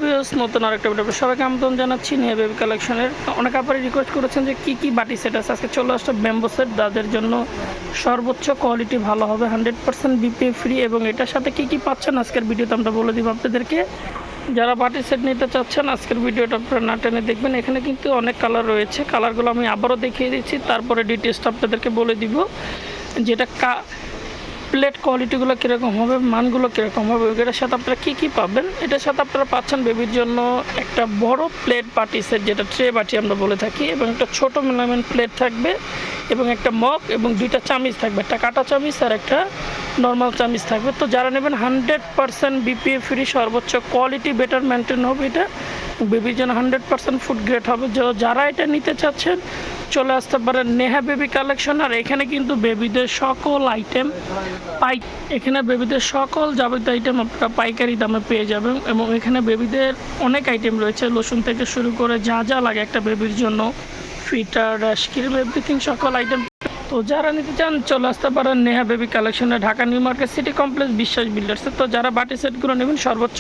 Viewers, নতুন আরেকটা video সবাইকে আমন্ত্রণ জানাচ্ছি নিয়ে বেবি কালেকশনের। অনেক আপনারা রিকোয়েস্ট করেছেন যে কী বাটি সেট আছে। আজকে চলে আসছে ব্যাম্বো সেট, যাদের জন্য সর্বোচ্চ কোয়ালিটি ভালো হবে, 100% বিপিএ ফ্রি, এবং এটার সাথে কী পাচ্ছেন আজকের ভিডিওতে আমরা বলে দিব আপনাদেরকে। যারা বাটি সেট নিতে চাচ্ছেন আজকের ভিডিওটা আপনারা না টেনে দেখবেন। এখানে কিন্তু অনেক কালার রয়েছে, কালারগুলো আমি আবারও দেখিয়ে দিচ্ছি, তারপরে ডিটেলসটা আপনাদেরকে বলে দিব যেটা প্লেট কোয়ালিটিগুলো কীরকম হবে, মানগুলো কীরকম হবে, এটার সাথে আপনারা কী পাবেন। এটার সাথে আপনারা পাচ্ছেন বেবির জন্য একটা বড় প্লেট বাটি সেট, যেটা ট্রে বাটি আমরা বলে থাকি, এবং একটা ছোটো মেলামেন প্লেট থাকবে, এবং একটা মগ এবং দুইটা চামিচ থাকবে, একটা কাটা চামিচ আর একটা নর্মাল চামিচ থাকবে। তো যারা নেবেন 100% বিপিএ ফ্রি, সর্বোচ্চ কোয়ালিটি বেটার মেনটেন হবে। এটা বেবির জন্য 100% ফুড গ্রেড হবে। যারা এটা নিতে চাচ্ছেন চলে আসতে পারেন নেহা বেবি কালেকশন। আর এখানে কিন্তু বেবিদের সকল আইটেম এখানে বেবিদের সকল যাবতীয় আইটেম আপনারা পাইকারি দামে পেয়ে যাবেন, এবং এখানে বেবিদের অনেক আইটেম রয়েছে, লোশন থেকে শুরু করে যা লাগে একটা বেবির জন্য, ফিটার, র্যাশ ক্রিম, এভরিথিং সকল আইটেম। তো যারা নিতে চান চলে আসতে পারেন নেহা বেবি কালেকশনে, Dhaka new market city complex, বিশ্বাস বিল্ডার্সে। তো যারা বাটি সেটগুলো নেবেন সর্বোচ্চ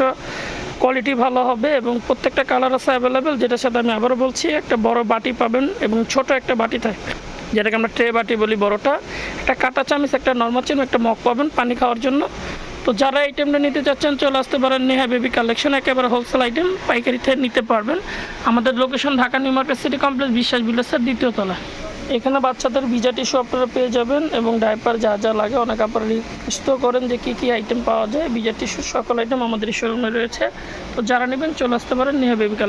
কোয়ালিটি ভালো হবে, এবং প্রত্যেকটা কালার আছে অ্যাভেলেবেল। যেটার সাথে আমি আবারও বলছি, একটা বড় বাটি পাবেন এবং ছোট একটা বাটি থাকবে, যেটাকে আমরা ট্রে বাটি বলি বড়টা, একটা কাটা চামিচ, একটা নর্মাল চামিচ, একটা মগ পাবেন পানি খাওয়ার জন্য। তো যারা আইটেমটা নিতে চাচ্ছেন চলে আসতে পারেন নেহা বেবি কালেকশন, একেবারে হোলসেল আইটেম পাইকারিতে নিতে পারবেন। আমাদের location Dhaka new market city complex, বিশ্বাস বিল্ডার্সের দ্বিতীয় তলা। এখানে বাচ্চাদের ভিজা টিস্যু আপনারা পেয়ে যাবেন, এবং ডাইপার যা লাগে। অনেক আপনারা রিকোয়েস্ট করেন যে কী আইটেম পাওয়া যায়, ভিজা টিস্যু সকল আইটেম আমাদের শোরুমে রয়েছে। তো যারা নেবেন চলে আসতে পারেন নেহা বেবি কালেকশন।